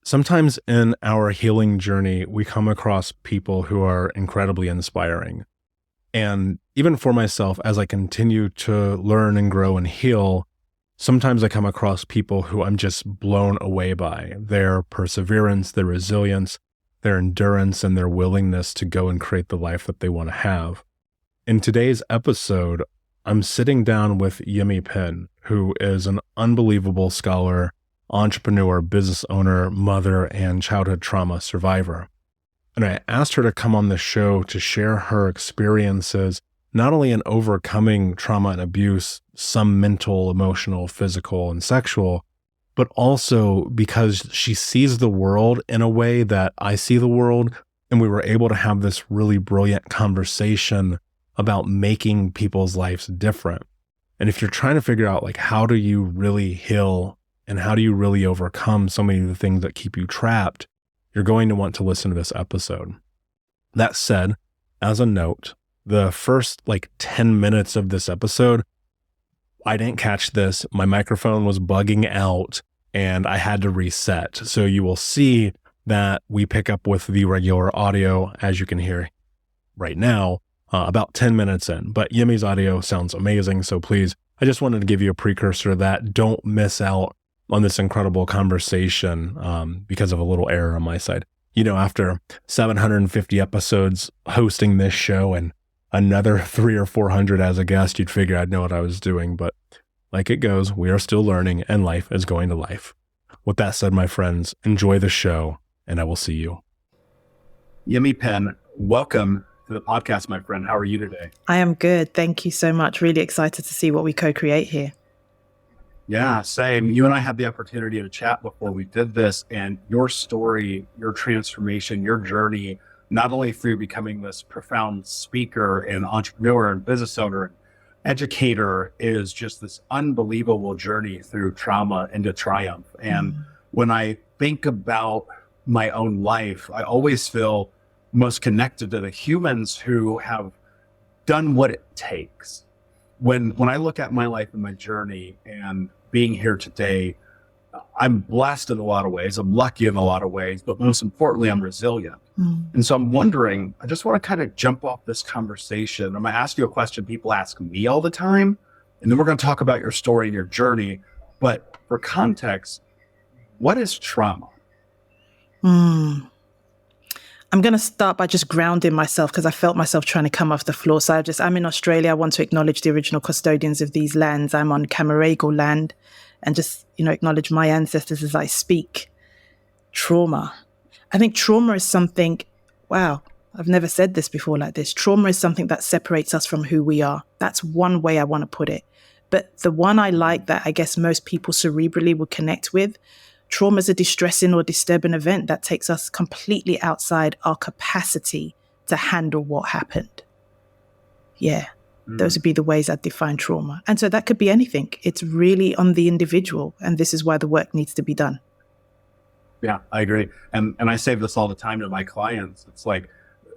Sometimes in our healing journey, we come across people who are incredibly inspiring. And even for myself, as I continue to learn and grow and heal, sometimes I come across people who I'm just blown away by their perseverance, their resilience, their endurance, and their willingness to go and create the life that they want to have. In today's episode, I'm sitting down with Yemi Penn, who is an unbelievable scholar, entrepreneur, business owner, mother, and childhood trauma survivor. And I asked her to come on the show to share her experiences, not only in overcoming trauma and abuse, some mental, emotional, physical, and sexual, but also because she sees the world in a way that I see the world. And we were able to have this really brilliant conversation about making people's lives different. And if you're trying to figure out, like, how do you really heal and how do you really overcome so many of the things that keep you trapped, you're going to want to listen to this episode. That said, as a note, the first 10 minutes of this episode, I didn't catch this. My microphone was bugging out and I had to reset. So you will see that we pick up with the regular audio, as you can hear right now, about 10 minutes in. But Yemi's audio sounds amazing. So please, I just wanted to give you a precursor to that. Don't miss out on this incredible conversation because of a little error on my side. You know, after 750 episodes hosting this show and another 300 or 400 as a guest, you'd figure I'd know what I was doing. But like it goes, we are still learning and life is going to life. With that said, my friends, enjoy the show and I will see you. Yemi Penn, welcome to the podcast, my friend. How are you today? I am good. Thank you so much. Really excited to see what we co-create here. Yeah, same. You and I had the opportunity to chat before we did this, and your story, your transformation, your journey, not only through becoming this profound speaker and entrepreneur and business owner and educator, is just this unbelievable journey through trauma into triumph. And when I think about my own life, I always feel most connected to the humans who have done what it takes. When I look at my life and my journey and being here today, I'm blessed in a lot of ways. I'm lucky in a lot of ways, but most importantly, I'm resilient. And so I'm wondering, I just want to kind of jump off this conversation. I'm going to ask you a question people ask me all the time, and then we're going to talk about your story and your journey. But for context, what is trauma? I'm going to start by just grounding myself because I felt myself trying to come off the floor. So I'm in Australia. I want to acknowledge the original custodians of these lands. I'm on Camaragal land and just, acknowledge my ancestors as I speak. Trauma. I think trauma is something, wow, I've never said this before like this. Trauma is something that separates us from who we are. That's one way I want to put it. But the one I like that I guess most people cerebrally would connect with, trauma is a distressing or disturbing event that takes us completely outside our capacity to handle what happened. Yeah, those would be the ways I'd define trauma. And so that could be anything. It's really on the individual. And this is why the work needs to be done. Yeah, I agree. And I say this all the time to my clients. It's like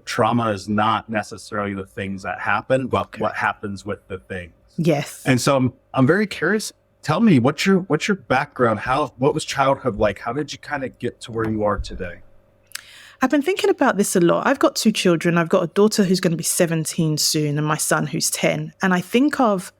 trauma is not necessarily the things that happen, but what happens with the things. Yes. And so I'm very curious. Tell me, what's your background? What was childhood like? How did you kind of get to where you are today? I've been thinking about this a lot. I've got two children. I've got a daughter who's going to be 17 soon and my son who's 10. And I think of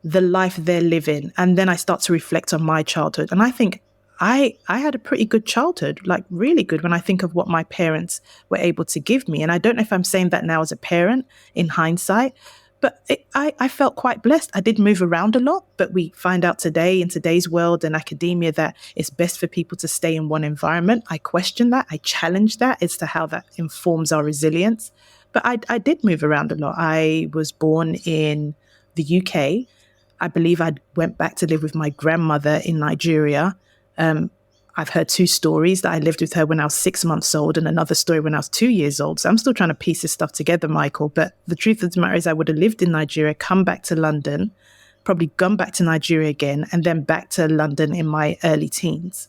the life they're living and then I start to reflect on my childhood. And I think I had a pretty good childhood, like really good when I think of what my parents were able to give me. And I don't know if I'm saying that now as a parent in hindsight, but I felt quite blessed. I did move around a lot, but we find out today in today's world and academia that it's best for people to stay in one environment. I question that. I challenge that as to how that informs our resilience. But I did move around a lot. I was born in the UK. I believe I went back to live with my grandmother in Nigeria. I've heard two stories that I lived with her when I was 6 months old and another story when I was 2 years old. So I'm still trying to piece this stuff together, Michael. But the truth of the matter is I would have lived in Nigeria, come back to London, probably gone back to Nigeria again, and then back to London in my early teens.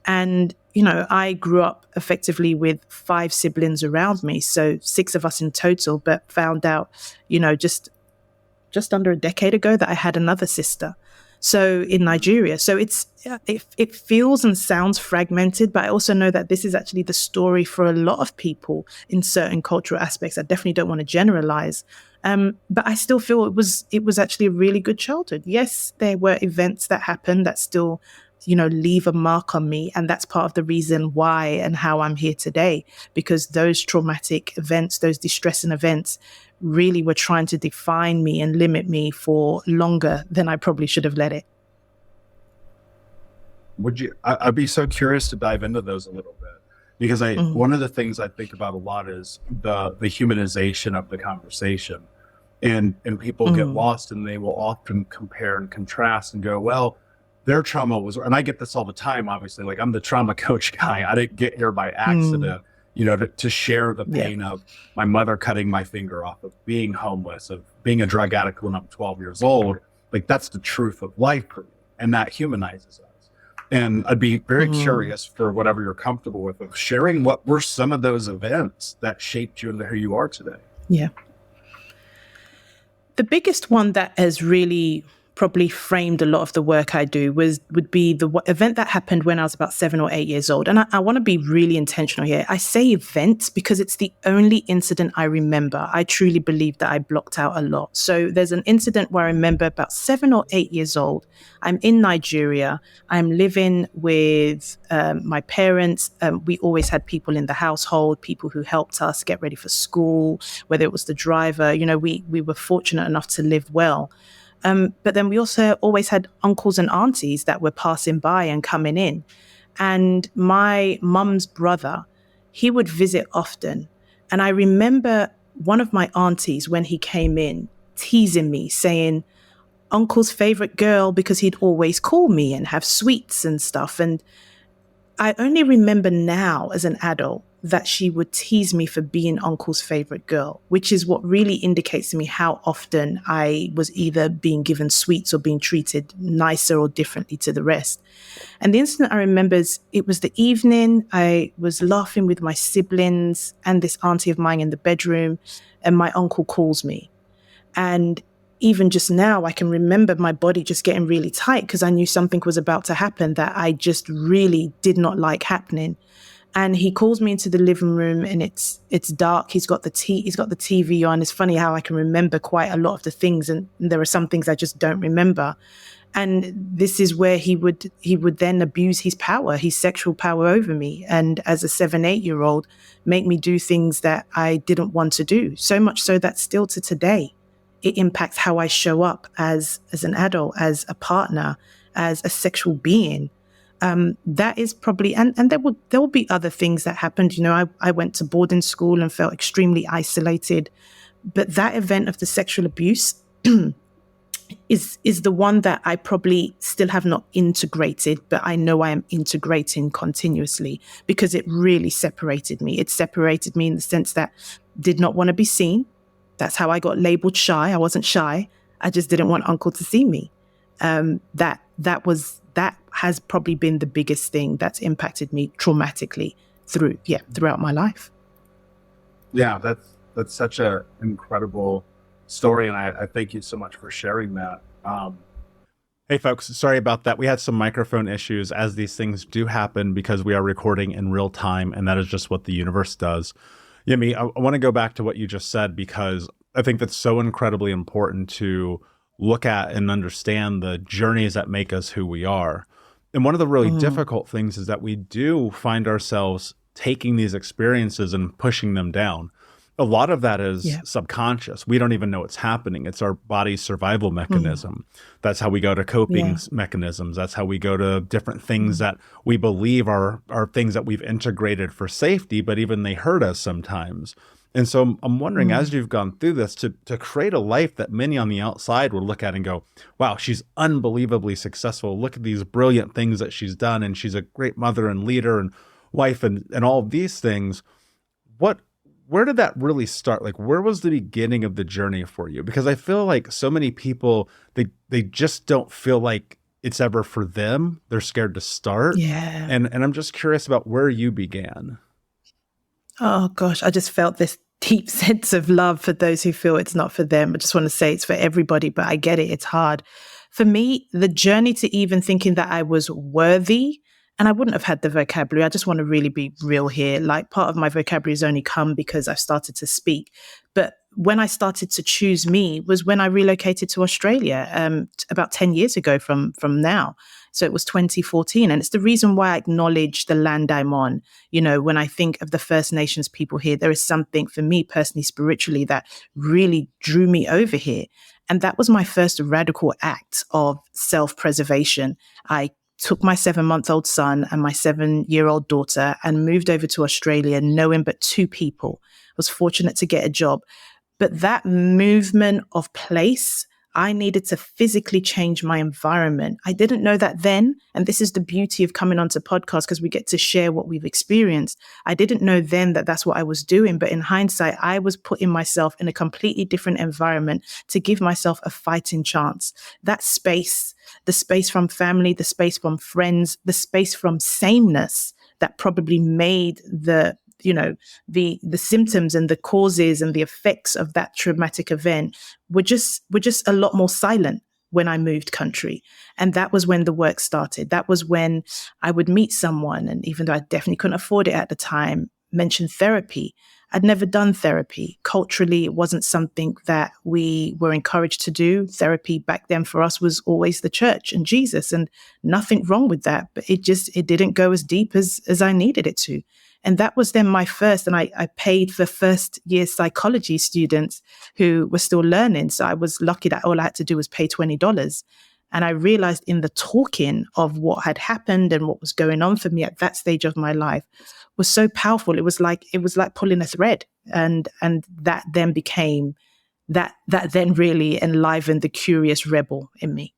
And, I grew up effectively with 5 siblings around me. So 6 of us in total, but found out, just under a decade ago that I had another sister. So in Nigeria, so it feels and sounds fragmented, but I also know that this is actually the story for a lot of people in certain cultural aspects. I definitely don't want to generalize, but I still feel it was actually a really good childhood. Yes, there were events that happened that still, leave a mark on me, and that's part of the reason why and how I'm here today, because those traumatic events, those distressing events, really were trying to define me and limit me for longer than I probably should have let it. I'd be so curious to dive into those a little bit, because one of the things I think about a lot is the humanization of the conversation, and people get lost, and they will often compare and contrast and go, well, their trauma was, and I get this all the time, obviously, like I'm the trauma coach guy. I didn't get here by accident. To share the pain of my mother cutting my finger off, of being homeless, of being a drug addict when I'm 12 years old. Like, that's the truth of life for me, and that humanizes us. And I'd be very curious, for whatever you're comfortable with, of sharing what were some of those events that shaped you into who you are today. Yeah. The biggest one that has really probably framed a lot of the work I do would be the event that happened when I was about 7 or 8 years old. And I want to be really intentional here. I say event because it's the only incident I remember. I truly believe that I blocked out a lot. So there's an incident where I remember about 7 or 8 years old. I'm in Nigeria. I'm living with my parents. We always had people in the household, people who helped us get ready for school, whether it was the driver. We were fortunate enough to live well. But then we also always had uncles and aunties that were passing by and coming in. And my mum's brother, he would visit often. And I remember one of my aunties, when he came in, teasing me, saying, uncle's favorite girl, because he'd always call me and have sweets and stuff. And I only remember now as an adult that she would tease me for being uncle's favorite girl, which is what really indicates to me how often I was either being given sweets or being treated nicer or differently to the rest. And the incident I remember is, it was the evening. I was laughing with my siblings and this auntie of mine in the bedroom, and my uncle calls me. And even just now, I can remember my body just getting really tight, because I knew something was about to happen that I just really did not like happening. And he calls me into the living room, and it's dark. He's got the TV on. It's funny how I can remember quite a lot of the things, and there are some things I just don't remember. And this is where he would then abuse his power, his sexual power over me. And as a 7, 8 year old, make me do things that I didn't want to do. So much so that still to today, it impacts how I show up as an adult, as a partner, as a sexual being. That is probably, and there will be other things that happened. I went to boarding school and felt extremely isolated, but that event of the sexual abuse is the one that I probably still have not integrated, but I know I am integrating continuously, because it really separated me. It separated me in the sense that did not want to be seen. That's how I got labeled shy. I wasn't shy. I just didn't want uncle to see me. That has probably been the biggest thing that's impacted me traumatically throughout my life. Yeah, that's such an incredible story, and I thank you so much for sharing that. Hey folks, sorry about that. We had some microphone issues, as these things do happen because we are recording in real time, and that is just what the universe does. Yemi, I want to go back to what you just said, because I think that's so incredibly important to look at and understand the journeys that make us who we are. And one of the really difficult things is that we do find ourselves taking these experiences and pushing them down. A lot of that is subconscious. We don't even know it's happening. It's our body's survival mechanism. That's how we go to coping mechanisms. That's how we go to different things that we believe are things that we've integrated for safety, but even they hurt us sometimes. And so I'm wondering, as you've gone through this, to create a life that many on the outside would look at and go, wow, she's unbelievably successful. Look at these brilliant things that she's done. And she's a great mother and leader and wife and all of these things. Where did that really start? Like, where was the beginning of the journey for you? Because I feel like so many people, they just don't feel like it's ever for them. They're scared to start. Yeah. And I'm just curious about where you began. Oh gosh, I just felt this deep sense of love for those who feel it's not for them. I just want to say it's for everybody, but I get it. It's hard. for me, the journey to even thinking that I was worthy, and I wouldn't have had the vocabulary. I just want to really be real here. Like, part of my vocabulary has only come because I've started to speak. But when I started to choose me was when I relocated to Australia about 10 years ago from now. So it was 2014. And it's the reason why I acknowledge the land I'm on. You know, when I think of the First Nations people here, there is something for me personally, spiritually, that really drew me over here. And that was my first radical act of self-preservation. I took my 7-month-old son and my 7-year-old daughter and moved over to Australia, knowing but 2 people. I was fortunate to get a job. But that movement of place, I needed to physically change my environment. I didn't know that then. And this is the beauty of coming onto podcasts, because we get to share what we've experienced. I didn't know then that that's what I was doing. But in hindsight, I was putting myself in a completely different environment to give myself a fighting chance. That space, the space from family, the space from friends, the space from sameness that probably made the symptoms and the causes and the effects of that traumatic event were just a lot more silent when I moved country. And that was when the work started. That was when I would meet someone, and even though I definitely couldn't afford it at the time, mention therapy. I'd never done therapy. Culturally, it wasn't something that we were encouraged to do. Therapy back then for us was always the church and Jesus, and nothing wrong with that. But it didn't go as deep as I needed it to. And that was then my first, and I paid for first year psychology students who were still learning. So I was lucky that all I had to do was pay $20. And I realized in the talking of what had happened and what was going on for me at that stage of my life was so powerful. It was like pulling a thread. And that then became, that then really enlivened the curious rebel in me.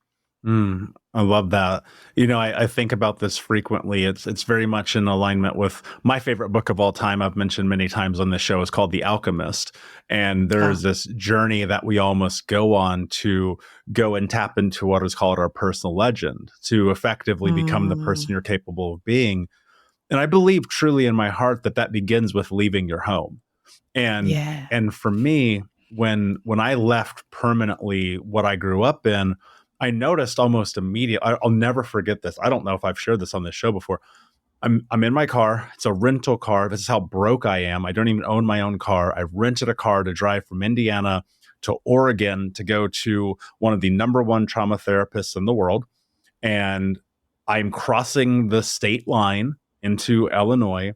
I love that. I think about this frequently. It's very much in alignment with my favorite book of all time. I've mentioned many times on this show. It's called The Alchemist. And there's this journey that we all must go on to go and tap into what is called our personal legend, to effectively become the person you're capable of being. And I believe truly in my heart that begins with leaving your home. And for me, when I left permanently what I grew up in, I noticed almost immediately, I'll never forget this. I don't know if I've shared this on this show before. I'm in my car. It's a rental car. This is how broke I am. I don't even own my own car. I've rented a car to drive from Indiana to Oregon to go to one of the #1 trauma therapists in the world. And I'm crossing the state line into Illinois.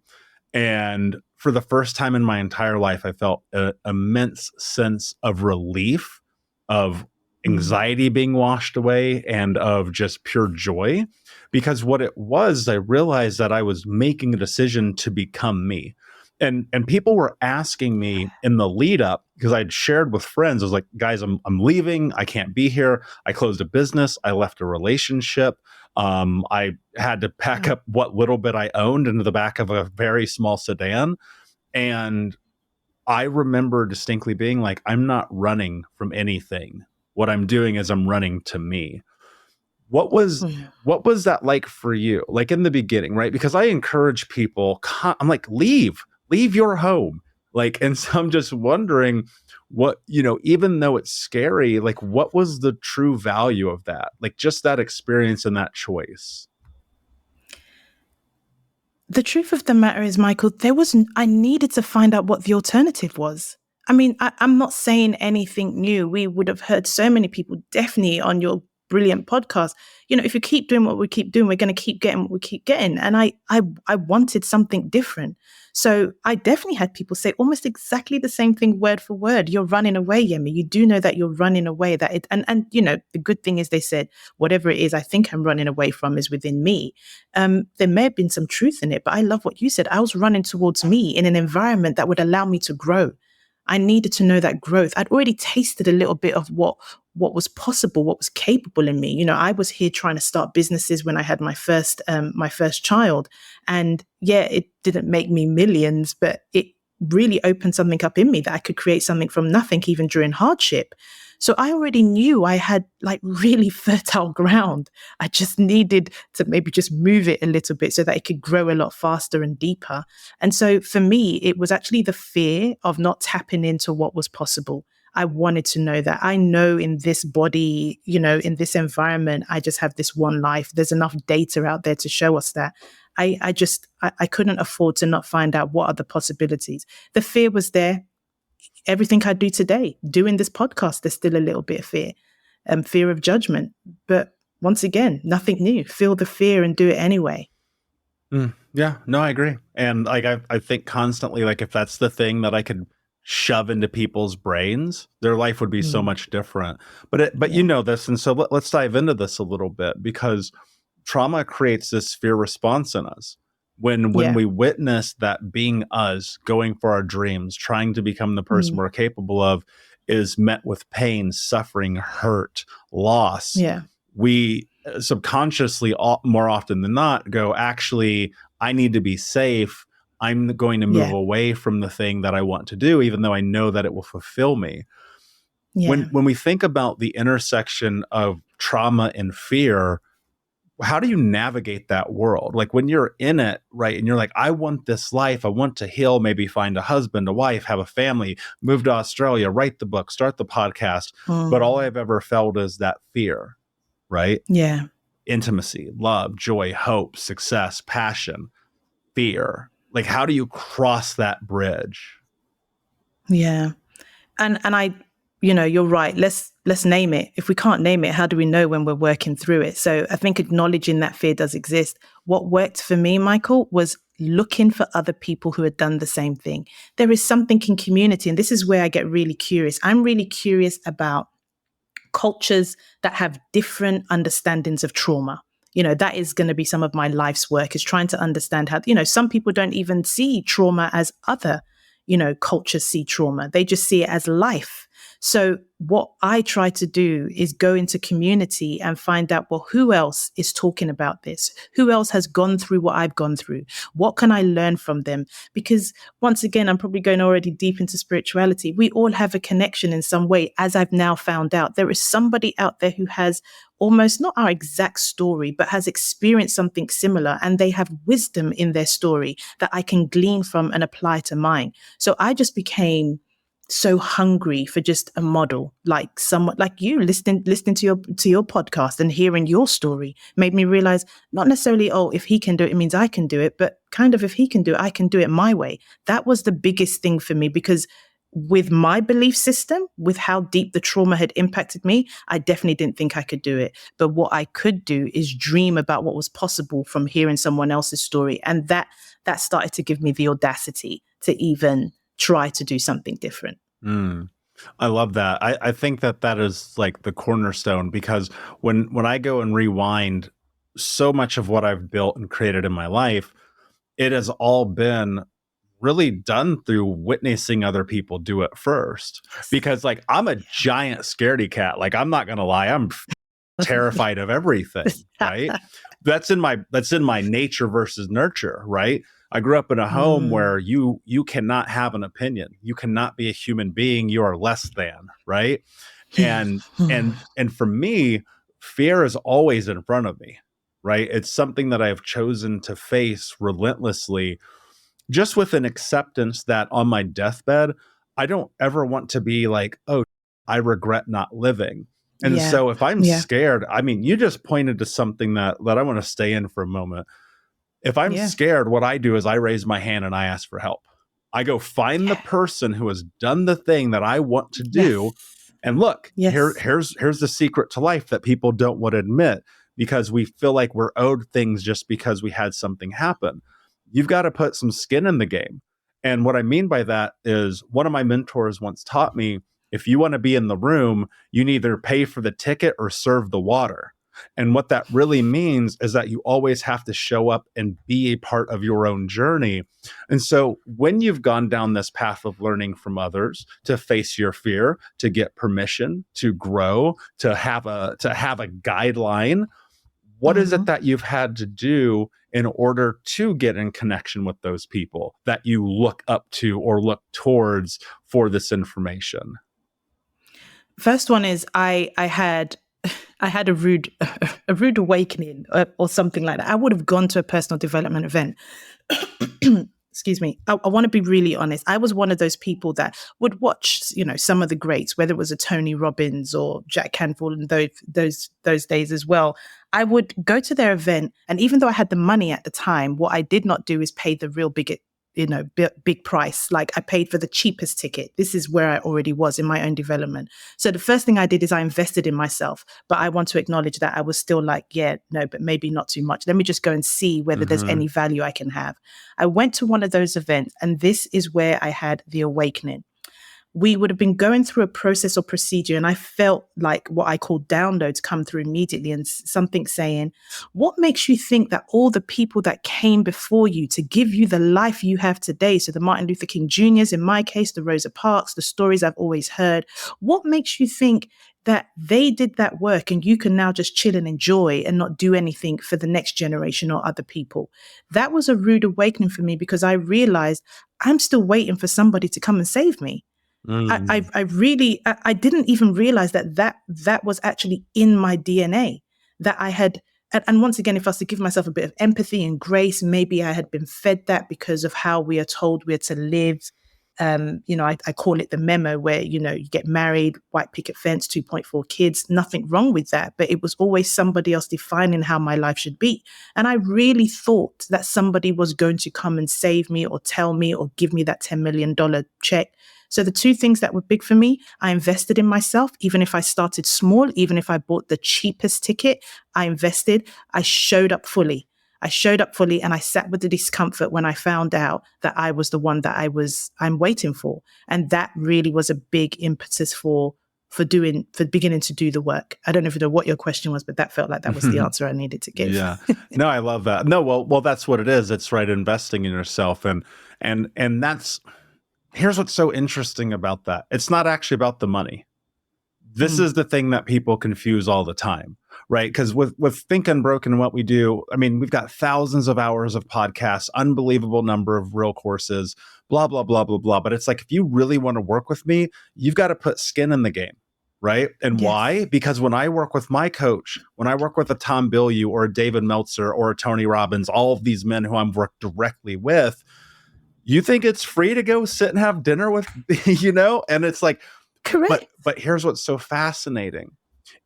And for the first time in my entire life, I felt an immense sense of relief, of anxiety being washed away, and of just pure joy. Because what it was, I realized that I was making a decision to become me. And people were asking me in the lead up, because I'd shared with friends, I was like, guys, I'm leaving. I can't be here. I closed a business. I left a relationship. I had to pack up what little bit I owned into the back of a very small sedan. And I remember distinctly being like, I'm not running from anything. What I'm doing is I'm running to me. What was that like for you? Like in the beginning, right? Because I encourage people, I'm like, leave your home. Like, and so I'm just wondering what, even though it's scary, like what was the true value of that? Like just that experience and that choice. The truth of the matter is, Michael, I needed to find out what the alternative was. I mean, I'm not saying anything new. We would have heard so many people definitely on your brilliant podcast. If we keep doing what we keep doing, we're going to keep getting what we keep getting. And I wanted something different. So I definitely had people say almost exactly the same thing, word for word. You're running away, Yemi. You do know that you're running away. And the good thing is they said, whatever it is I think I'm running away from is within me. There may have been some truth in it, but I love what you said. I was running towards me in an environment that would allow me to grow. I needed to know that growth. I'd already tasted a little bit of what was possible, what was capable in me. I was here trying to start businesses when I had my first child. And it didn't make me millions, but it really opened something up in me that I could create something from nothing, even during hardship. So I already knew I had like really fertile ground. I just needed to maybe just move it a little bit so that it could grow a lot faster and deeper. And so for me, it was actually the fear of not tapping into what was possible. I wanted to know that. I know in this body, in this environment, I just have this one life. There's enough data out there to show us that. I couldn't afford to not find out what are the possibilities. The fear was there. Everything I do today, doing this podcast, there's still a little bit of fear, fear of judgment. But once again, nothing new. Feel the fear and do it anyway. Yeah, no, I agree. And like, I think constantly, like, if that's the thing that I could shove into people's brains, their life would be so much different. But you know this. And so let's dive into this a little bit, because trauma creates this fear response in us. When we witness that being us, going for our dreams, trying to become the person we're capable of, is met with pain, suffering, hurt, loss, we subconsciously, more often than not, go, actually, I need to be safe. I'm going to move away from the thing that I want to do, even though I know that it will fulfill me. When we think about the intersection of trauma and fear, how do you navigate that world? Like, when you're in it, right, and you're like, I want this life, I want to heal, maybe find a husband, a wife, have a family, move to Australia, write the book, start the podcast, but all I've ever felt is that fear, right? Yeah. Intimacy, love, joy, hope, success, passion, fear. Like, how do you cross that bridge? Yeah. And I, you're right. Let's name it. If we can't name it, how do we know when we're working through it? So I think acknowledging that fear does exist. What worked for me, Michael, was looking for other people who had done the same thing. There is something in community, and this is where I get really curious. I'm really curious about cultures that have different understandings of trauma. That is going to be some of my life's work, is trying to understand how, some people don't even see trauma as other, cultures see trauma. They just see it as life. So what I try to do is go into community and find out, well, who else is talking about this? Who else has gone through what I've gone through? What can I learn from them? Because once again, I'm probably going already deep into spirituality. We all have a connection in some way. As I've now found out, there is somebody out there who has almost not our exact story, but has experienced something similar, and they have wisdom in their story that I can glean from and apply to mine. So I just became so hungry for just a model, like someone like you, listening to your podcast and hearing your story made me realize, not necessarily, oh, if he can do it, it means I can do it, but kind of, if he can do it, I can do it my way. That was the biggest thing for me, because with my belief system, with how deep the trauma had impacted me, I definitely didn't think I could do it. But what I could do is dream about what was possible from hearing someone else's story. And that started to give me the audacity to even try to do something different. I love that. I think that is like the cornerstone, because when I go and rewind so much of what I've built and created in my life, it has all been really done through witnessing other people do it first. Because like, I'm a giant scaredy cat. Like, I'm not going to lie. I'm terrified of everything, right? That's in my nature versus nurture, right? I grew up in a home where you cannot have an opinion. You cannot be a human being. You are less than, right? And for me, fear is always in front of me, right? It's something that I have chosen to face relentlessly, just with an acceptance that on my deathbed, I don't ever want to be like, oh, I regret not living. And so if I'm scared, I mean, you just pointed to something that I want to stay in for a moment. If I'm scared, what I do is I raise my hand and I ask for help. I go find the person who has done the thing that I want to do. And look, here's the secret to life that people don't want to admit, because we feel like we're owed things just because we had something happen. You've got to put some skin in the game. And what I mean by that is, one of my mentors once taught me, if you want to be in the room, you neither pay for the ticket or serve the water. And what that really means is that you always have to show up and be a part of your own journey. And so when you've gone down this path of learning from others, to face your fear, to get permission, to grow, to have a guideline, what is it that you've had to do in order to get in connection with those people that you look up to or look towards for this information? First one is I had a rude awakening or something like that. I would have gone to a personal development event excuse me, I want to be really honest. I was one of those people that would watch, some of the greats, whether it was a Tony Robbins or Jack Canfield and those days as well. I would go to their event, and even though I had the money at the time, what I did not do is pay the real big price. Like I paid for the cheapest ticket. This is where I already was in my own development. So the first thing I did is I invested in myself, but I want to acknowledge that I was still like, yeah, no, but maybe not too much. Let me just go and see whether there's any value I can have. I went to one of those events, and this is where I had the awakening. We would have been going through a process or procedure, and I felt like what I call downloads come through immediately, and something saying, what makes you think that all the people that came before you to give you the life you have today, so the Martin Luther King Jr.'s, in my case, the Rosa Parks, the stories I've always heard, what makes you think that they did that work and you can now just chill and enjoy and not do anything for the next generation or other people? That was a rude awakening for me, because I realized I'm still waiting for somebody to come and save me. I didn't even realize that was actually in my DNA, that I had, and once again, if I was to give myself a bit of empathy and grace, maybe I had been fed that because of how we are told we're to live. I call it the memo where, you get married, white picket fence, 2.4 kids, nothing wrong with that. But it was always somebody else defining how my life should be. And I really thought that somebody was going to come and save me or tell me or give me that $10 million check. So the two things that were big for me, I invested in myself. Even if I started small, even if I bought the cheapest ticket, I invested. I showed up fully. And I sat with the discomfort when I found out that I was the one that I'm waiting for. And that really was a big impetus for beginning to do the work. I don't know what your question was, but that felt like that was the answer I needed to give. Yeah. No, I love that. No, well, that's what it is. It's right. Investing in yourself. And here's what's so interesting about that. It's not actually about the money. This is the thing that people confuse all the time, right? Because with Think Unbroken and what we do, I mean, we've got thousands of hours of podcasts, unbelievable number of real courses, blah, blah, blah, blah, blah. But it's like, if you really want to work with me, you've got to put skin in the game, right? And why? Because when I work with my coach, when I work with a Tom Bilyeu or a David Meltzer or a Tony Robbins, all of these men who I'm worked directly with, you think it's free to go sit and have dinner with, And it's like, correct. But here's what's so fascinating.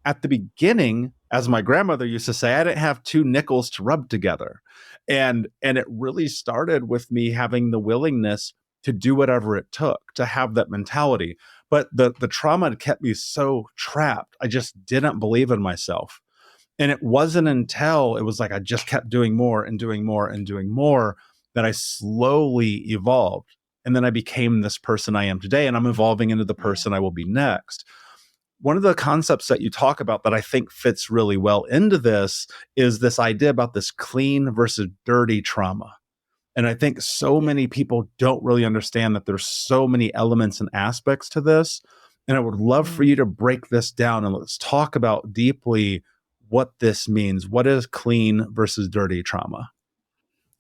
At the beginning, as my grandmother used to say, I didn't have two nickels to rub together. And it really started with me having the willingness to do whatever it took, to have that mentality. But the trauma had kept me so trapped. I just didn't believe in myself. And it wasn't until it was like I just kept doing more and doing more and doing more that I slowly evolved. And then I became this person I am today, and I'm evolving into the person I will be next. One of the concepts that you talk about that I think fits really well into this is this idea about this clean versus dirty trauma. And I think so many people don't really understand that there's so many elements and aspects to this. And I would love for you to break this down and let's talk about deeply what this means. What is clean versus dirty trauma?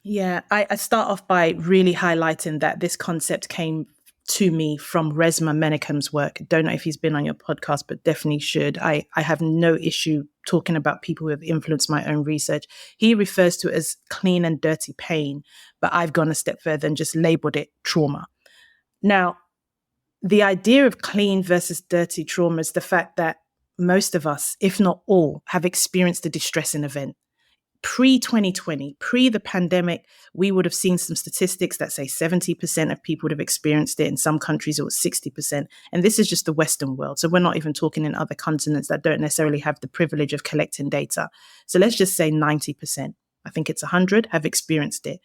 Yeah, I start off by really highlighting that this concept came to me from Resmaa Menakem's work. Don't know if he's been on your podcast, but definitely should. I have no issue talking about people who have influenced my own research. He refers to it as clean and dirty pain, but I've gone a step further and just labeled it trauma. Now, the idea of clean versus dirty trauma is the fact that most of us, if not all, have experienced a distressing event. Pre-2020, pre the pandemic, we would have seen some statistics that say 70% of people would have experienced it. In some countries, it was 60%. And this is just the Western world. So we're not even talking in other continents that don't necessarily have the privilege of collecting data. So let's just say 90%. I think it's 100 have experienced it.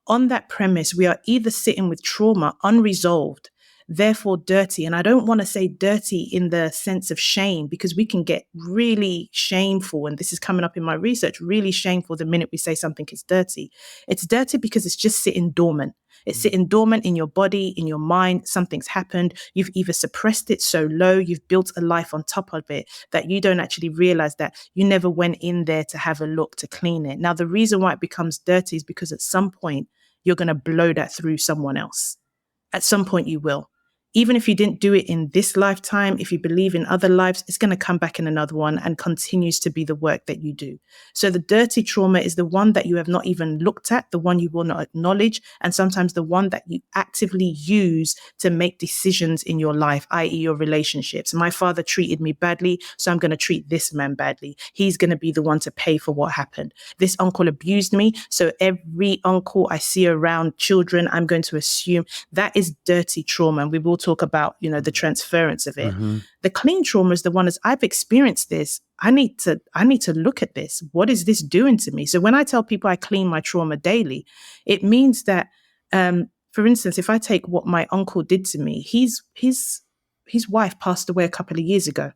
On that premise, we are either sitting with trauma unresolved, therefore dirty. And I don't want to say dirty in the sense of shame, because we can get really shameful. And this is coming up in my research, really shameful the minute we say something is dirty. It's dirty because it's just sitting dormant. It's sitting dormant in your body, in your mind. Something's happened. You've either suppressed it so low, you've built a life on top of it that you don't actually realize that you never went in there to have a look, to clean it. Now, the reason why it becomes dirty is because at some point you're going to blow that through someone else. At some point you will. even if you didn't do it in this lifetime, if you believe in other lives, it's going to come back in another one and continues to be the work that you do. So the dirty trauma is the one that you have not even looked at, the one you will not acknowledge, and sometimes the one that you actively use to make decisions in your life, i.e. your relationships. My father treated me badly, so I'm going to treat this man badly. He's going to be the one to pay for what happened. This uncle abused me, so every uncle I see around children, I'm going to assume that is dirty trauma. And we will talk about, the transference of it. Mm-hmm. The clean trauma is the one as I've experienced this. I need to look at this. What is this doing to me? So when I tell people I clean my trauma daily, it means that, for instance, if I take what my uncle did to me, his wife passed away a couple of years ago.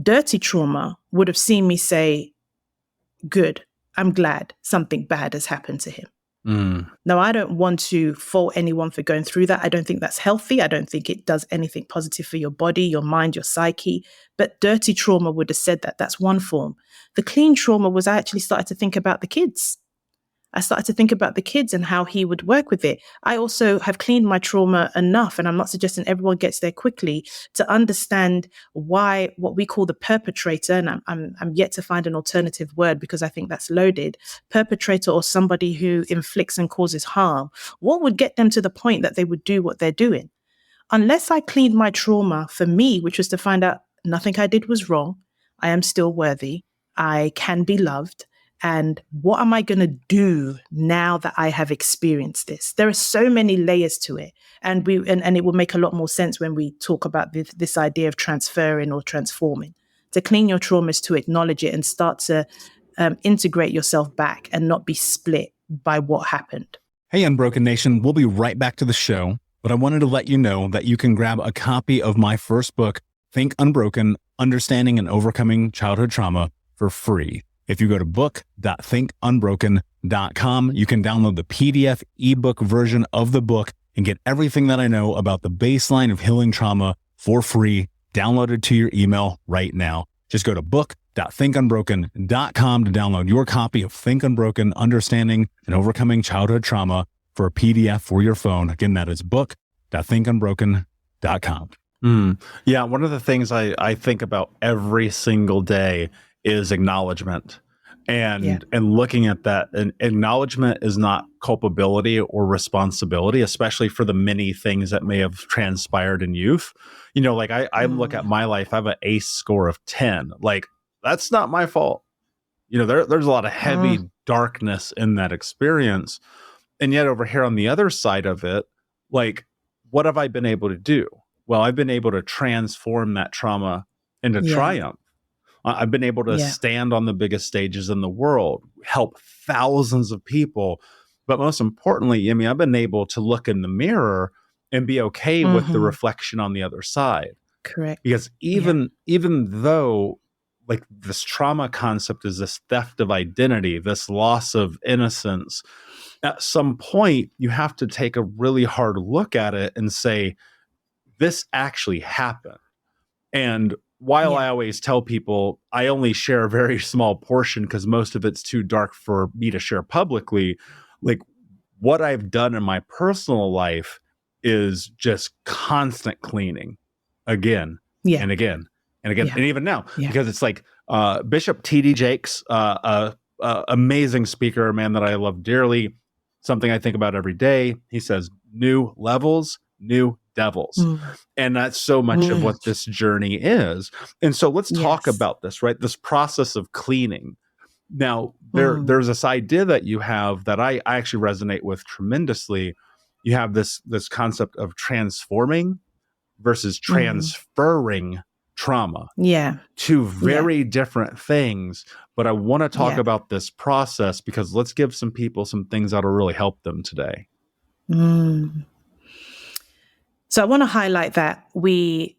Dirty trauma would have seen me say, good, I'm glad something bad has happened to him. Now, I don't want to fault anyone for going through that. I don't think that's healthy. I don't think it does anything positive for your body, your mind, your psyche. But dirty trauma would have said that. That's one form. The clean trauma was I actually started to think about the kids. I started to think about the kids and how he would work with it. I also have cleaned my trauma enough, and I'm not suggesting everyone gets there quickly, to understand why what we call the perpetrator, and I'm yet to find an alternative word because I think that's loaded, perpetrator or somebody who inflicts and causes harm, what would get them to the point that they would do what they're doing? Unless I cleaned my trauma for me, which was to find out nothing I did was wrong, I am still worthy, I can be loved, and what am I going to do now that I have experienced this? There are so many layers to it. And it will make a lot more sense when we talk about this idea of transferring or transforming. To clean your trauma is to acknowledge it and start to integrate yourself back and not be split by what happened. Hey, Unbroken Nation, we'll be right back to the show, but I wanted to let you know that you can grab a copy of my first book, Think Unbroken, Understanding and Overcoming Childhood Trauma, for free. If you go to book.thinkunbroken.com, you can download the PDF ebook version of the book and get everything that I know about the baseline of healing trauma for free, downloaded to your email right now. Just go to book.thinkunbroken.com to download your copy of Think Unbroken, Understanding and Overcoming Childhood Trauma for a PDF for your phone. Again, that is book.thinkunbroken.com. Yeah, one of the things I think about every single day is acknowledgement, and looking at that. And acknowledgement is not culpability or responsibility, especially for the many things that may have transpired in youth. Like I look at my life, I have an ACE score of 10. Like, that's not my fault. There's a lot of heavy darkness in that experience. And yet over here on the other side of it, like, what have I been able to do? Well, I've been able to transform that trauma into triumph. I've been able to stand on the biggest stages in the world, help thousands of people. But most importantly, Yemi, I've been able to look in the mirror and be okay with the reflection on the other side. Correct. Because even though, like, this trauma concept is this theft of identity, this loss of innocence, at some point you have to take a really hard look at it and say, this actually happened. And while I always tell people I only share a very small portion because most of it's too dark for me to share publicly, like, what I've done in my personal life is just constant cleaning again and again and again. And even now, because it's like Bishop T.D. Jakes, amazing speaker, a man that I love dearly, something I think about every day. He says, new levels, new devils. And that's so much of what this journey is. And so let's talk about this, right? This process of cleaning. Now, there's this idea that you have that I actually resonate with tremendously. You have this concept of transforming versus transferring trauma. Two very different things. But I want to talk about this process because let's give some people some things that'll really help them today. So I want to highlight that we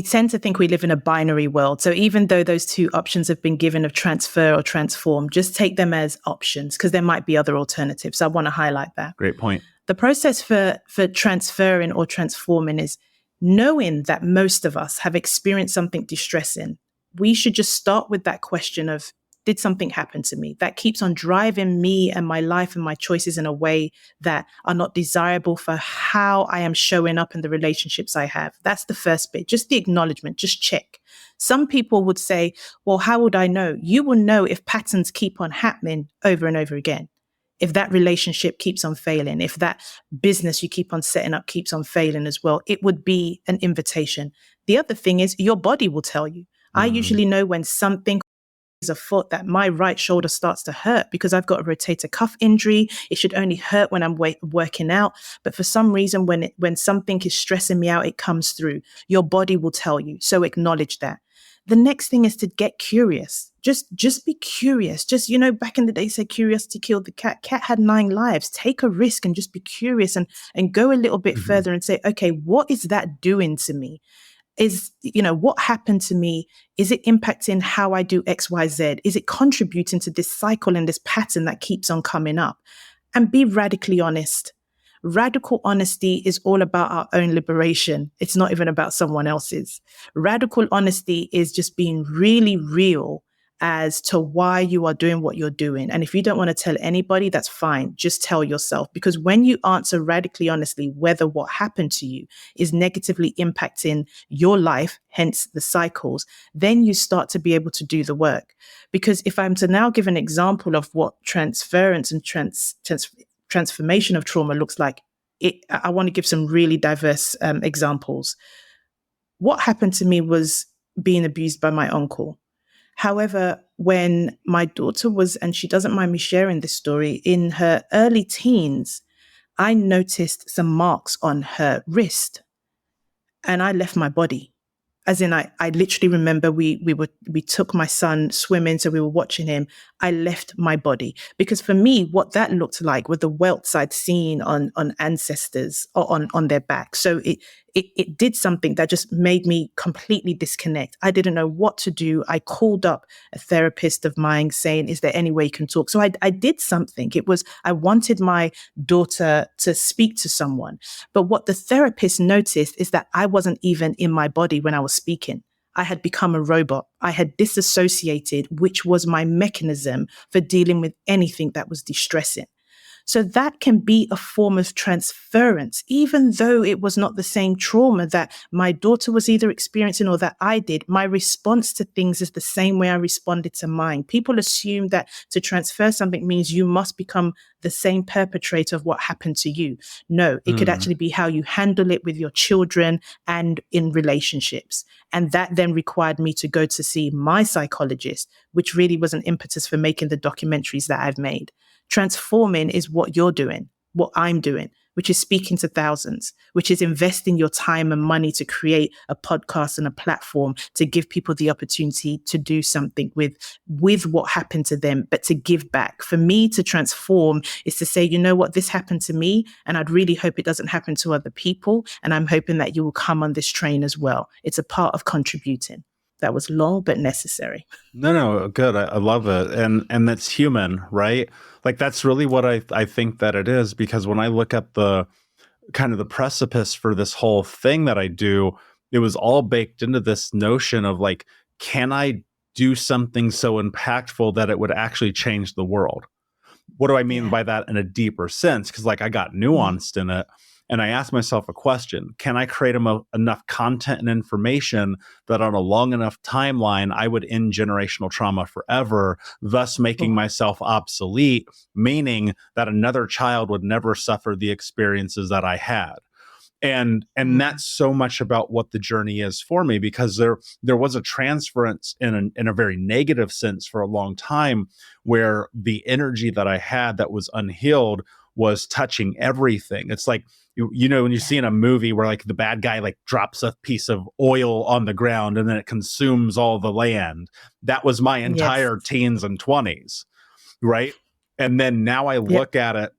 tend to think we live in a binary world. So even though those two options have been given of transfer or transform, just take them as options because there might be other alternatives. So I want to highlight that. Great point. The process for transferring or transforming is knowing that most of us have experienced something distressing. We should just start with that question of, did something happen to me that keeps on driving me and my life and my choices in a way that are not desirable for how I am showing up in the relationships I have? That's the first bit, just the acknowledgement, just check. Some people would say, well, how would I know? You will know if patterns keep on happening over and over again. If that relationship keeps on failing, if that business you keep on setting up keeps on failing as well, it would be an invitation. The other thing is your body will tell you. I usually know when something is afoot that my right shoulder starts to hurt because I've got a rotator cuff injury. It should only hurt when I'm working out. But for some reason, when something is stressing me out, it comes through. Your body will tell you. So acknowledge that. The next thing is to get curious. Just be curious. Just, back in the day, say curiosity killed the cat. Cat had 9 lives. Take a risk and just be curious and go a little bit further and say, okay, what is that doing to me? What happened to me? Is it impacting how I do X, Y, Z? Is it contributing to this cycle and this pattern that keeps on coming up? And be radically honest. Radical honesty is all about our own liberation. It's not even about someone else's. Radical honesty is just being really real as to why you are doing what you're doing. And if you don't want to tell anybody, that's fine. Just tell yourself. Because when you answer radically honestly whether what happened to you is negatively impacting your life, hence the cycles, then you start to be able to do the work. Because if I'm to now give an example of what transference and transformation of trauma looks like, I want to give some really diverse examples. What happened to me was being abused by my uncle. However, when my daughter was, and she doesn't mind me sharing this story, in her early teens, I noticed some marks on her wrist and I left my body. As in, I literally remember we took my son swimming, so we were watching him. I left my body because for me, what that looked like were the welts I'd seen on ancestors or on their back. So it did something that just made me completely disconnect. I didn't know what to do. I called up a therapist of mine saying, is there any way you can talk? So I did something. I wanted my daughter to speak to someone. But what the therapist noticed is that I wasn't even in my body when I was speaking. I had become a robot. I had disassociated, which was my mechanism for dealing with anything that was distressing. So that can be a form of transference, even though it was not the same trauma that my daughter was either experiencing or that I did. My response to things is the same way I responded to mine. People assume that to transfer something means you must become the same perpetrator of what happened to you. No, it could actually be how you handle it with your children and in relationships. And that then required me to go to see my psychologist, which really was an impetus for making the documentaries that I've made. Transforming is what you're doing, what I'm doing, which is speaking to thousands, which is investing your time and money to create a podcast and a platform to give people the opportunity to do something with what happened to them, but to give back. For me to transform is to say, you know what, this happened to me, and I'd really hope it doesn't happen to other people. And I'm hoping that you will come on this train as well. It's a part of contributing. That was long, but necessary. No, good. I love it. And that's human, right? Like that's really what I think that it is, because when I look at the kind of the precipice for this whole thing that I do, it was all baked into this notion of like, can I do something so impactful that it would actually change the world? What do I mean by that in a deeper sense? Because like I got nuanced in it. And I asked myself a question: can I create enough content and information that on a long enough timeline, I would end generational trauma forever, thus making myself obsolete, meaning that another child would never suffer the experiences that I had? And that's so much about what the journey is for me, because there was a transference in a very negative sense for a long time, where the energy that I had that was unhealed was touching everything. It's like, you know, when you see in a movie where like the bad guy like drops a piece of oil on the ground and then it consumes all the land. That was my entire teens and 20s, right? And then now I look at it,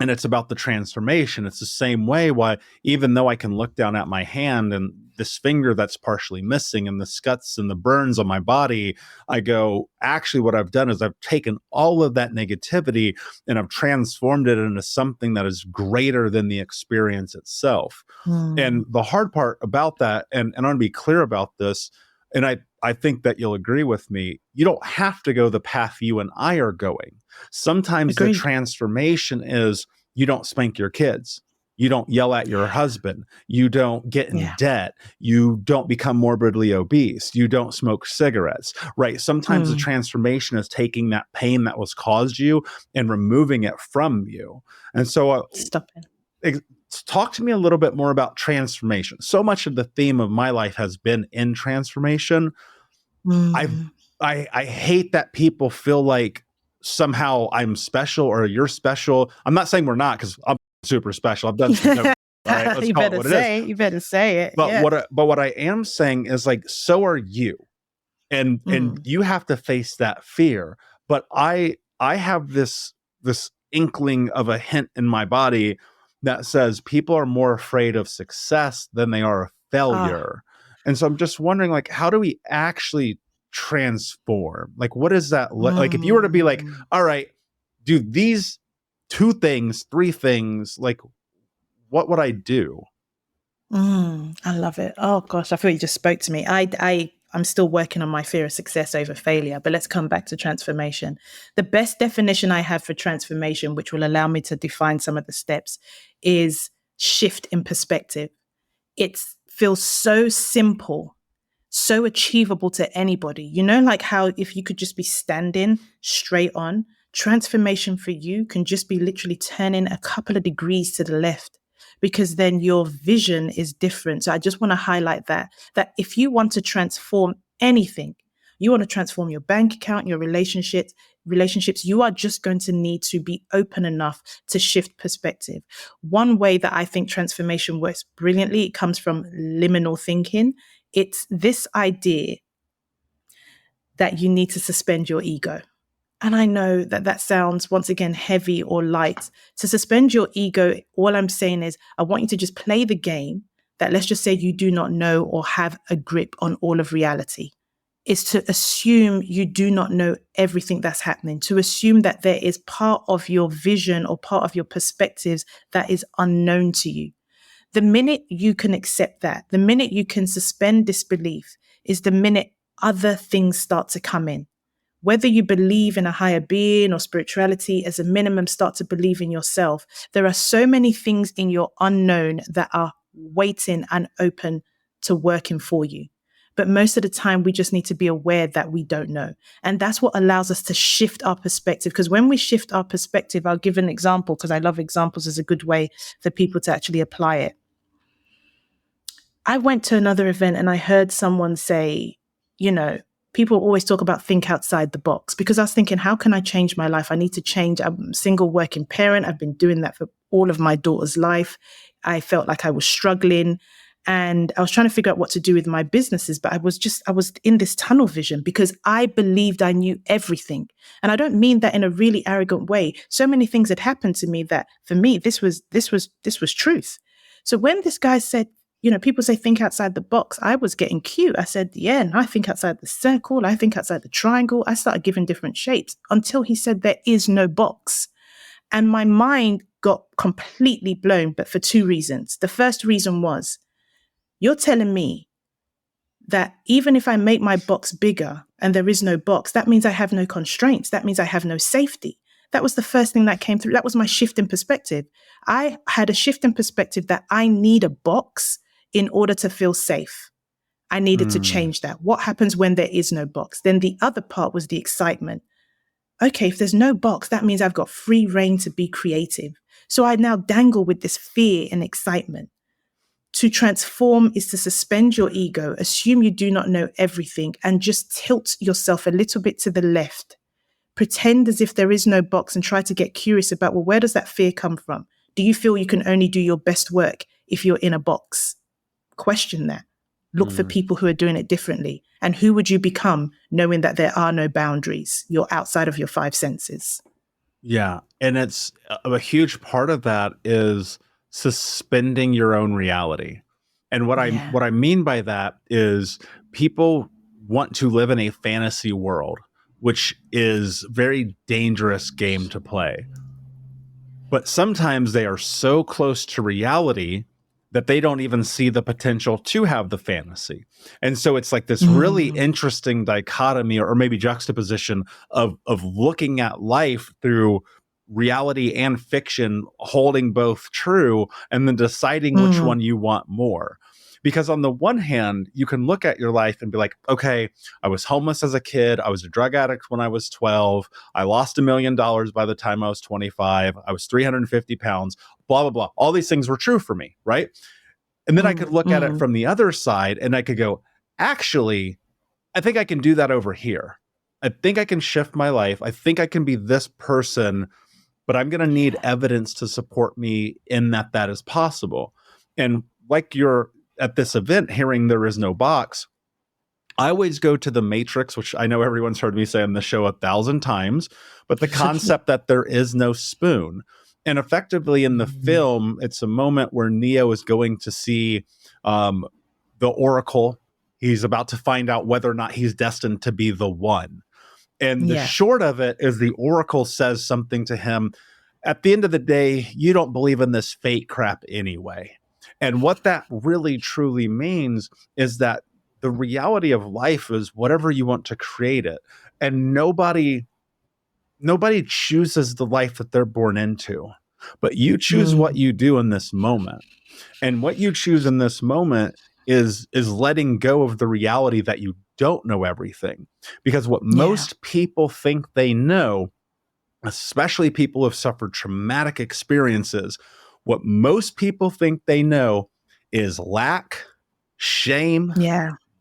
and it's about the transformation. It's the same way why, even though I can look down at my hand and this finger that's partially missing and the scuts and the burns on my body, I go, actually what I've done is I've taken all of that negativity and I've transformed it into something that is greater than the experience itself. And the hard part about that, and I want to be clear about this, And I think that you'll agree with me. You don't have to go the path you and I are going. Sometimes the Agreed. transformation is you don't spank your kids. You don't yell at your husband. You don't get in debt. You don't become morbidly obese. You don't smoke cigarettes, right? Sometimes the transformation is taking that pain that was caused you and removing it from you. And so Stop it. Talk to me a little bit more about transformation. So much of the theme of my life has been in transformation. I hate that people feel like somehow I'm special or you're special. I'm not saying we're not, because I'm super special. I've done some. All right, let's you call it better what it say. is. You better say it. But yeah. what I am saying is, like, so are you, and you have to face that fear. But I have this inkling of a hint in my body that says people are more afraid of success than they are of failure. And so I'm just wondering, like, how do we actually transform? Like, what is that like? If you were to be like, all right, do these 2 things, 3 things, like, what would I do? I love it. Oh gosh, I feel you just spoke to me. I'm still working on my fear of success over failure, but let's come back to transformation. The best definition I have for transformation, which will allow me to define some of the steps, is shift in perspective. It feels so simple, so achievable to anybody. You know, like how if you could just be standing straight on, transformation for you can just be literally turning a couple of degrees to the left, because then your vision is different. So I just want to highlight that if you want to transform anything, you want to transform your bank account, your relationships, you are just going to need to be open enough to shift perspective. One way that I think transformation works brilliantly, it comes from liminal thinking. It's this idea that you need to suspend your ego. And I know that sounds, once again, heavy or light. To suspend your ego, all I'm saying is I want you to just play the game that, let's just say, you do not know or have a grip on all of reality. Is to assume you do not know everything that's happening, to assume that there is part of your vision or part of your perspectives that is unknown to you. The minute you can accept that, the minute you can suspend disbelief, is the minute other things start to come in. Whether you believe in a higher being or spirituality, as a minimum, start to believe in yourself. There are so many things in your unknown that are waiting and open to working for you. But most of the time, we just need to be aware that we don't know. And that's what allows us to shift our perspective. Because when we shift our perspective, I'll give an example, because I love examples as a good way for people to actually apply it. I went to another event and I heard someone say, you know, people always talk about think outside the box, because I was thinking, how can I change my life? I need to change. I'm a single working parent. I've been doing that for all of my daughter's life. I felt like I was struggling and I was trying to figure out what to do with my businesses. But I was in this tunnel vision because I believed I knew everything. And I don't mean that in a really arrogant way. So many things had happened to me that for me, this was truth. So when this guy said, you know, people say think outside the box, I was getting cute. I said, yeah, and I think outside the circle. I think outside the triangle. I started giving different shapes until he said there is no box. And my mind got completely blown, but for 2 reasons. The first reason was, you're telling me that even if I make my box bigger and there is no box, that means I have no constraints. That means I have no safety. That was the first thing that came through. That was my shift in perspective. I had a shift in perspective that I need a box in order to feel safe. I needed to change that. What happens when there is no box? Then the other part was the excitement. Okay, if there's no box, that means I've got free reign to be creative. So I now dangle with this fear and excitement. To transform is to suspend your ego, assume you do not know everything, and just tilt yourself a little bit to the left. Pretend as if there is no box and try to get curious about, well, where does that fear come from? Do you feel you can only do your best work if you're in a box? Question that. Look for people who are doing it differently. And who would you become knowing that there are no boundaries? You're outside of your 5 senses. Yeah. And it's a huge part of that is suspending your own reality. And what I mean by that is people want to live in a fantasy world, which is a very dangerous game to play. But sometimes they are so close to reality that they don't even see the potential to have the fantasy. And so it's like this really interesting dichotomy or maybe juxtaposition of looking at life through reality and fiction, holding both true, and then deciding which one you want more. Because on the one hand, you can look at your life and be like, okay, I was homeless as a kid. I was a drug addict when I was 12. I lost $1 million by the time I was 25. I was 350 pounds, blah, blah, blah. All these things were true for me, right? And then I could look at it from the other side and I could go, actually, I think I can do that over here. I think I can shift my life. I think I can be this person, but I'm going to need evidence to support me in that is possible. And like you're at this event hearing there is no box, I always go to the Matrix, which I know everyone's heard me say on the show 1,000 times, but the concept that there is no spoon. And effectively in the film, it's a moment where Neo is going to see the Oracle. He's about to find out whether or not he's destined to be the one. And the short of it is the Oracle says something to him. At the end of the day, you don't believe in this fate crap anyway. And what that really truly means is that the reality of life is whatever you want to create it. And nobody chooses the life that they're born into, but you choose what you do in this moment. And what you choose in this moment is letting go of the reality that you don't know everything. Because what most people think they know, especially people who have suffered traumatic experiences, what most people think they know is lack, shame,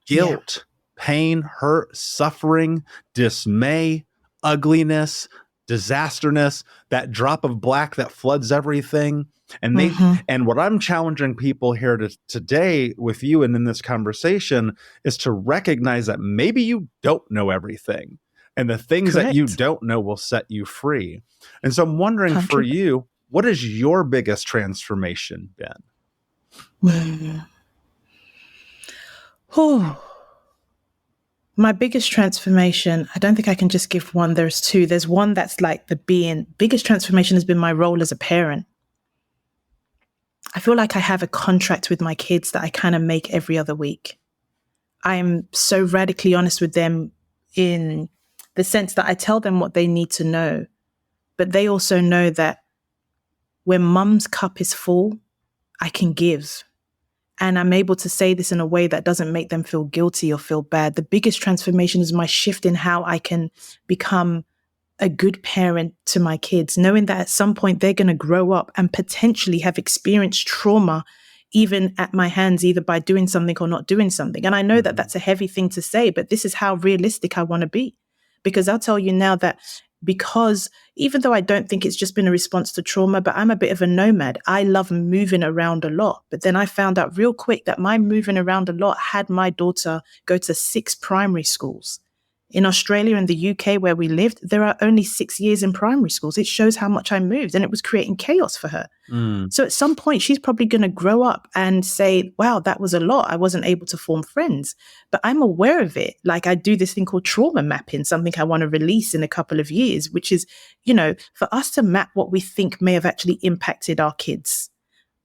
guilt, pain, hurt, suffering, dismay, ugliness, disasterness, that drop of black that floods everything. And and what I'm challenging people here today with you and in this conversation is to recognize that maybe you don't know everything. And the things that you don't know will set you free. And so I'm wondering for you, what has your biggest transformation been? My biggest transformation, I don't think I can just give one. There's two. There's one that's like biggest transformation has been my role as a parent. I feel like I have a contract with my kids that I kind of make every other week. I'm so radically honest with them in the sense that I tell them what they need to know, but they also know that when mum's cup is full, I can give. And I'm able to say this in a way that doesn't make them feel guilty or feel bad. The biggest transformation is my shift in how I can become a good parent to my kids, knowing that at some point they're going to grow up and potentially have experienced trauma, even at my hands, either by doing something or not doing something. And I know that that's a heavy thing to say, but this is how realistic I want to be. Because I'll tell you now that because even though I don't think it's just been a response to trauma, but I'm a bit of a nomad. I love moving around a lot. But then I found out real quick that my moving around a lot had my daughter go to 6 primary schools. In Australia and the UK where we lived, there are only 6 years in primary schools. It shows how much I moved, and it was creating chaos for her. So at some point, she's probably going to grow up and say, wow, that was a lot. I wasn't able to form friends, but I'm aware of it. Like I do this thing called trauma mapping, something I want to release in a couple of years, which is, for us to map what we think may have actually impacted our kids,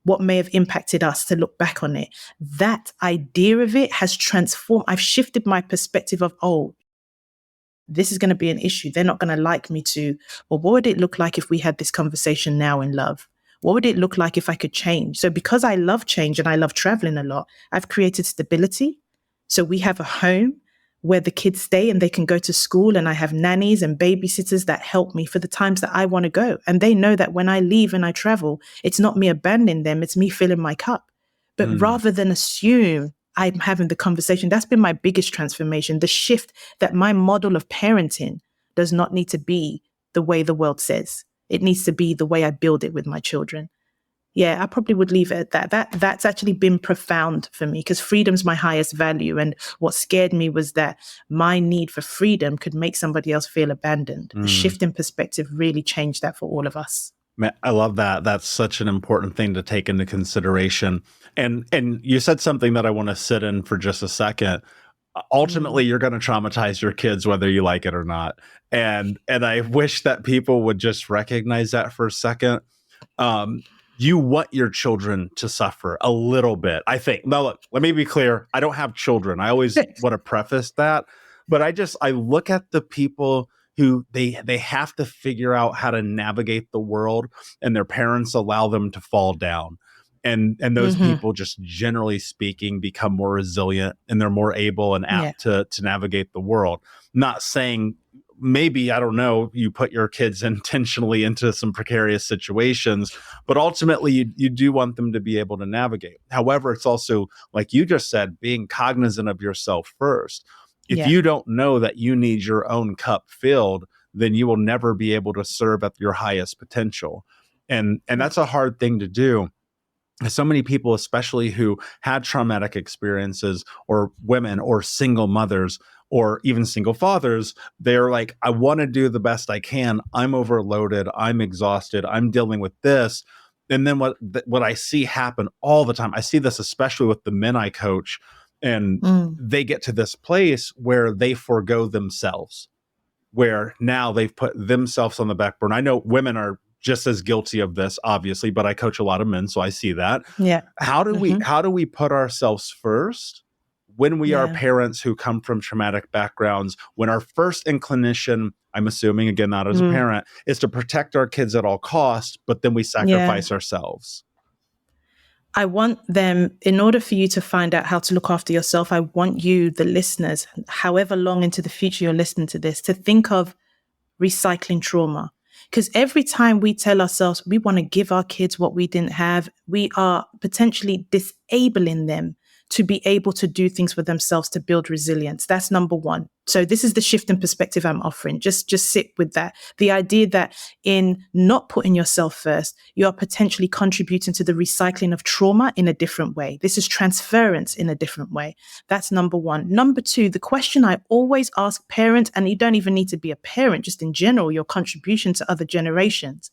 what may have impacted us, to look back on it. That idea of it has transformed. I've shifted my perspective of, this is going to be an issue. They're not going to like me to, well, what would it look like if we had this conversation now in love? What would it look like if I could change? So because I love change and I love traveling a lot, I've created stability. So we have a home where the kids stay and they can go to school, and I have nannies and babysitters that help me for the times that I want to go. And they know that when I leave and I travel, it's not me abandoning them, it's me filling my cup. But rather than assume I'm having the conversation, that's been my biggest transformation. The shift that my model of parenting does not need to be the way the world says. It needs to be the way I build it with my children. Yeah, I probably would leave it at that. That's actually been profound for me, because freedom's my highest value. And what scared me was that my need for freedom could make somebody else feel abandoned. The shift in perspective really changed that for all of us. Man, I love that. That's such an important thing to take into consideration. And you said something that I want to sit in for just a second. Ultimately, you're going to traumatize your kids, whether you like it or not. And I wish that people would just recognize that for a second. you want your children to suffer a little bit, I think. Now, look, let me be clear. I don't have children. I always want to preface that. But I look at the people who they have to figure out how to navigate the world, and their parents allow them to fall down. And those people, just generally speaking, become more resilient, and they're more able and apt to navigate the world. Not saying maybe, I don't know, you put your kids intentionally into some precarious situations, but ultimately you do want them to be able to navigate. However, it's also, like you just said, being cognizant of yourself first. If you don't know that you need your own cup filled, then you will never be able to serve at your highest potential. And that's a hard thing to do. So many people, especially who had traumatic experiences, or women, or single mothers, or even single fathers, they're like, I want to do the best I can. I'm overloaded. I'm exhausted. I'm dealing with this. And then what I see happen all the time, I see this especially with the men I coach, and they get to this place where they forego themselves, where now they've put themselves on the back burner. I know women are just as guilty of this, obviously, but I coach a lot of men, so I see that. Yeah. How do we put ourselves first when we are parents who come from traumatic backgrounds, when our first inclination, I'm assuming, again, not as a parent, is to protect our kids at all costs, but then we sacrifice ourselves? I want them, in order for you to find out how to look after yourself, I want you, the listeners, however long into the future you're listening to this, to think of recycling trauma. Because every time we tell ourselves we want to give our kids what we didn't have, we are potentially disabling them to be able to do things for themselves, to build resilience. That's number one. So this is the shift in perspective I'm offering. Just sit with that. The idea that in not putting yourself first, you are potentially contributing to the recycling of trauma in a different way. This is transference in a different way. That's number one. Number two, the question I always ask parents, and you don't even need to be a parent, just in general, your contribution to other generations,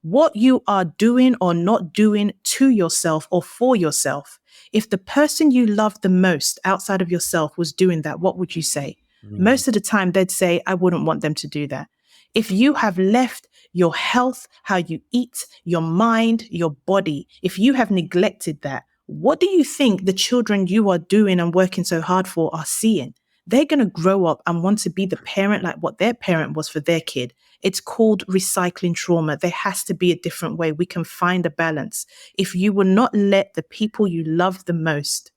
what you are doing or not doing to yourself or for yourself. If the person you love the most outside of yourself was doing that, what would you say? Most of the time, they'd say, I wouldn't want them to do that. If you have left your health, how you eat, your mind, your body, if you have neglected that, what do you think the children you are doing and working so hard for are seeing? They're going to grow up and want to be the parent like what their parent was for their kid. It's called recycling trauma. There has to be a different way. We can find a balance. If you will not let the people you love the most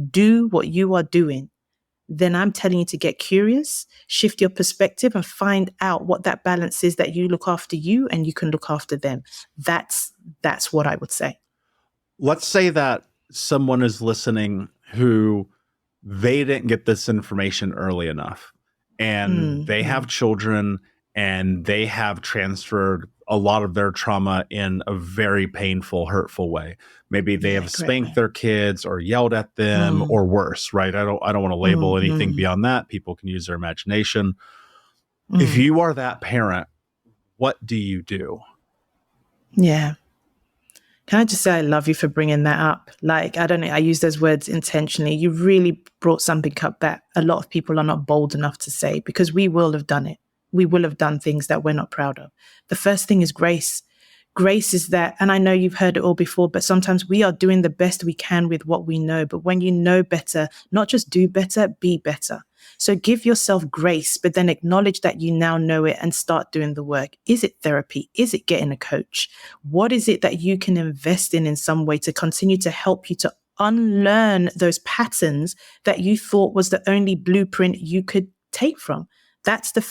do what you are doing, then I'm telling you to get curious, shift your perspective, and find out what that balance is that you look after you and you can look after them. That's what I would say. Let's say that someone is listening who they didn't get this information early enough, and they have children, and they have transferred a lot of their trauma in a very painful, hurtful way. Maybe they have spanked their kids or yelled at them or worse, right? I don't want to label anything beyond that. People can use their imagination. If you are that parent, what do you do? Yeah. Can I just say I love you for bringing that up? Like, I don't know, I use those words intentionally. You really brought something up that a lot of people are not bold enough to say, because we will have done it. We will have done things that we're not proud of. The first thing is grace. Grace is that, and I know you've heard it all before, but sometimes we are doing the best we can with what we know. But when you know better, not just do better, be better. So give yourself grace, but then acknowledge that you now know it and start doing the work. Is it therapy? Is it getting a coach? What is it that you can invest in some way to continue to help you to unlearn those patterns that you thought was the only blueprint you could take from? That's the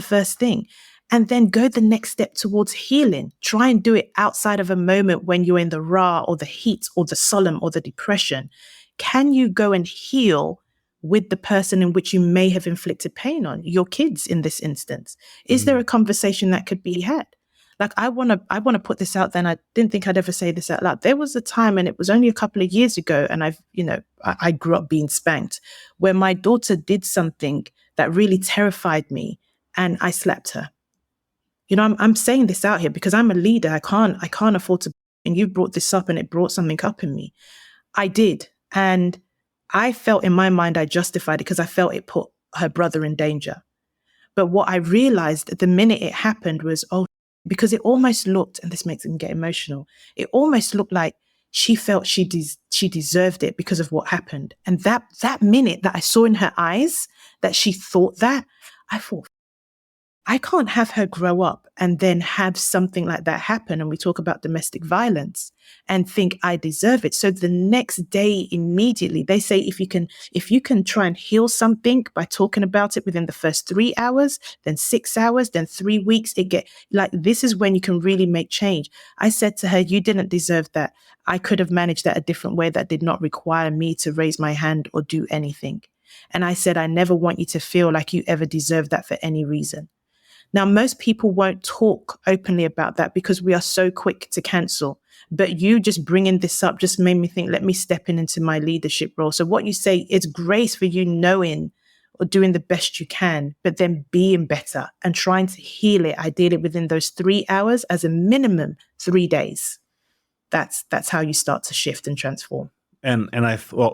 first thing. And then go the next step towards healing. Try and do it outside of a moment when you're in the raw or the heat or the solemn or the depression. Can you go and heal with the person in which you may have inflicted pain on, your kids in this instance? Is there a conversation that could be had? Like, I want to put this out there, and I didn't think I'd ever say this out loud. There was a time, and it was only a couple of years ago, and I grew up being spanked, where my daughter did something that really terrified me, and I slapped her. I'm saying this out here because I'm a leader. I can't afford to, and you brought this up and it brought something up in me. I did. And I felt in my mind, I justified it because I felt it put her brother in danger. But what I realized the minute it happened was, oh, because it almost looked, and this makes me get emotional, it almost looked like she felt she deserved it because of what happened. And that minute that I saw in her eyes that she thought that, I thought, I can't have her grow up and then have something like that happen. And we talk about domestic violence and think I deserve it. So the next day, immediately, they say if you can try and heal something by talking about it within the first 3 hours, then 6 hours, then 3 weeks, this is when you can really make change. I said to her, you didn't deserve that. I could have managed that a different way that did not require me to raise my hand or do anything. And I said, I never want you to feel like you ever deserve that for any reason. Now, most people won't talk openly about that because we are so quick to cancel. But you just bringing this up just made me think, let me step into my leadership role. So what you say, it's grace for you knowing or doing the best you can, but then being better and trying to heal it, ideally within those 3 hours, as a minimum 3 days. That's how you start to shift and transform. And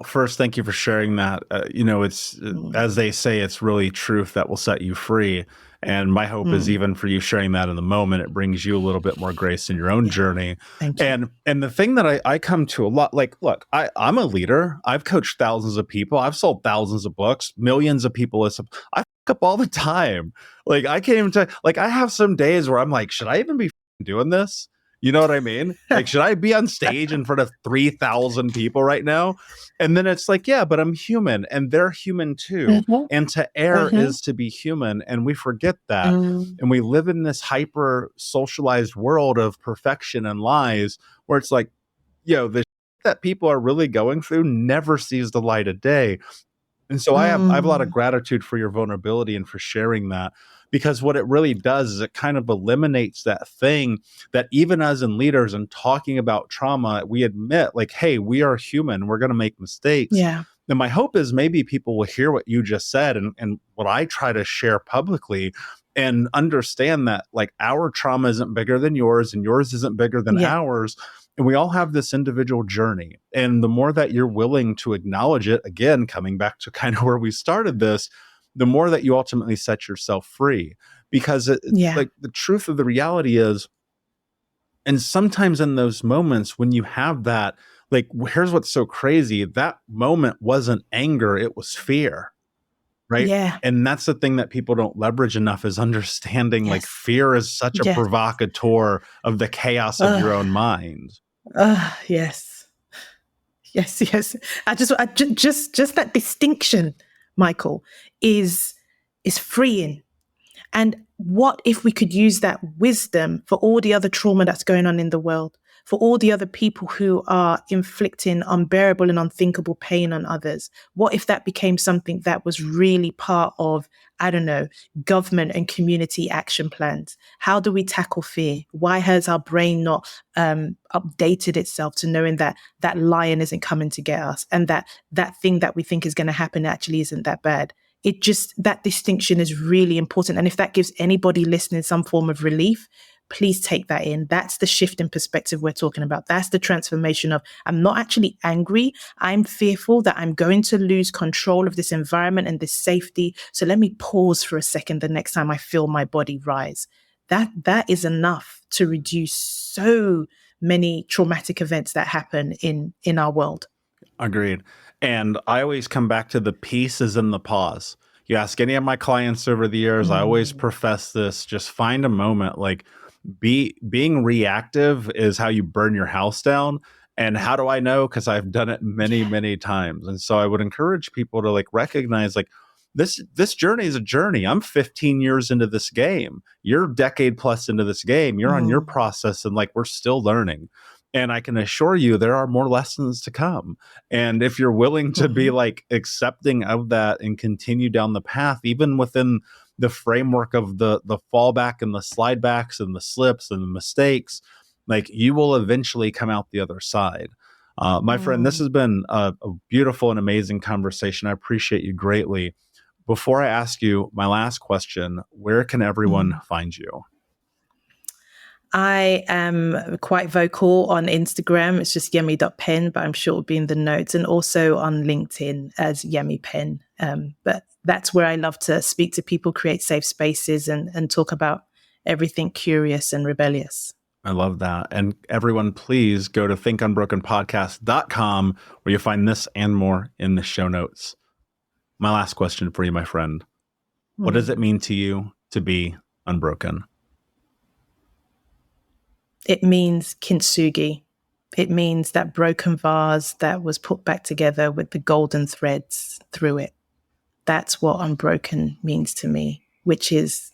first, thank you for sharing that. It's as they say, it's really truth that will set you free. And my hope is even for you sharing that in the moment, it brings you a little bit more grace in your own journey. Thank you. And the thing that I come to a lot, like, look, I'm a leader. I've coached thousands of people. I've sold thousands of books, millions of people listen. I fuck up all the time. Like, I can't even tell, like, I have some days where I'm like, should I even be doing this? You know what I mean? Like, should I be on stage in front of 3,000 people right now? And then it's like, yeah, but I'm human and they're human too. Mm-hmm. And to err is to be human. And we forget that. And we live in this hyper socialized world of perfection and lies where it's like, the shit that people are really going through never sees the light of day. And so I have a lot of gratitude for your vulnerability and for sharing that. Because what it really does is it kind of eliminates that thing that even as in leaders and talking about trauma, we admit like, hey, we are human. We're going to make mistakes. Yeah. And my hope is maybe people will hear what you just said and what I try to share publicly and understand that like our trauma isn't bigger than yours and yours isn't bigger than ours. And we all have this individual journey. And the more that you're willing to acknowledge it, again, coming back to kind of where we started this, the more that you ultimately set yourself free. Because like the truth of the reality is, and sometimes in those moments when you have that, like, here's what's so crazy, that moment wasn't anger, it was fear. Right. Yeah. And that's the thing that people don't leverage enough is understanding like fear is such a provocateur of the chaos of your own mind. Yes. I just that distinction, Michael, is freeing. And what if we could use that wisdom for all the other trauma that's going on in the world, for all the other people who are inflicting unbearable and unthinkable pain on others? What if that became something that was really part of, I don't know, government and community action plans? How do we tackle fear? Why has our brain not updated itself to knowing that that lion isn't coming to get us and that thing that we think is going to happen actually isn't that bad? That distinction is really important. And if that gives anybody listening some form of relief, please take that in. That's the shift in perspective we're talking about. That's the transformation of, I'm not actually angry. I'm fearful that I'm going to lose control of this environment and this safety. So let me pause for a second the next time I feel my body rise. That is enough to reduce so many traumatic events that happen in our world. Agreed. And I always come back to the peace is in the pause. You ask any of my clients over the years, I always profess this, just find a moment, like being reactive is how you burn your house down. And how do I know? Because I've done it many, many times. And so I would encourage people to like recognize like this journey is a journey. I'm 15 years into this game. You're a decade plus into this game. You're on your process and like we're still learning. And I can assure you there are more lessons to come. And if you're willing to be like accepting of that and continue down the path, even within the framework of the fallback and the slide backs and the slips and the mistakes, like you will eventually come out the other side. My friend, this has been a beautiful and amazing conversation. I appreciate you greatly. Before I ask you my last question, where can everyone find you? I am quite vocal on Instagram. It's just yemi.penn, but I'm sure it'll be in the notes, and also on LinkedIn as Yemi Penn. But that's where I love to speak to people, create safe spaces and talk about everything curious and rebellious. I love that. And everyone, please go to thinkunbrokenpodcast.com where you'll find this and more in the show notes. My last question for you, my friend. What does it mean to you to be unbroken? It means kintsugi. It means that broken vase that was put back together with the golden threads through it. That's what unbroken means to me, which is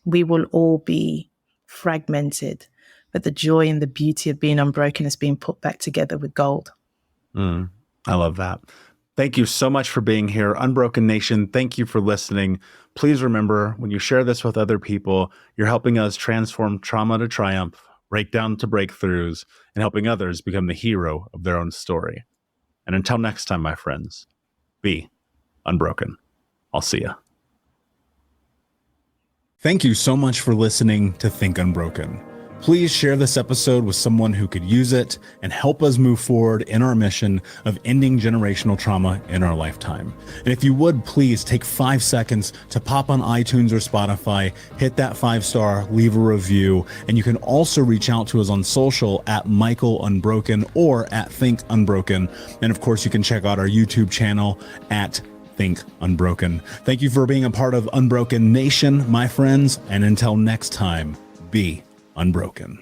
we will all be fragmented, but the joy and the beauty of being unbroken is being put back together with gold. I love that. Thank you so much for being here. Unbroken Nation, thank you for listening. Please remember, when you share this with other people, you're helping us transform trauma to triumph, breakdown to breakthroughs, and helping others become the hero of their own story. And until next time, my friends, be unbroken. I'll see ya. Thank you so much for listening to Think Unbroken. Please share this episode with someone who could use it and help us move forward in our mission of ending generational trauma in our lifetime. And if you would, please take 5 seconds to pop on iTunes or Spotify, hit that 5-star, leave a review, and you can also reach out to us on social at Michael Unbroken or at Think Unbroken. And of course, you can check out our YouTube channel at Think Unbroken. Thank you for being a part of Unbroken Nation, my friends, and until next time, be unbroken.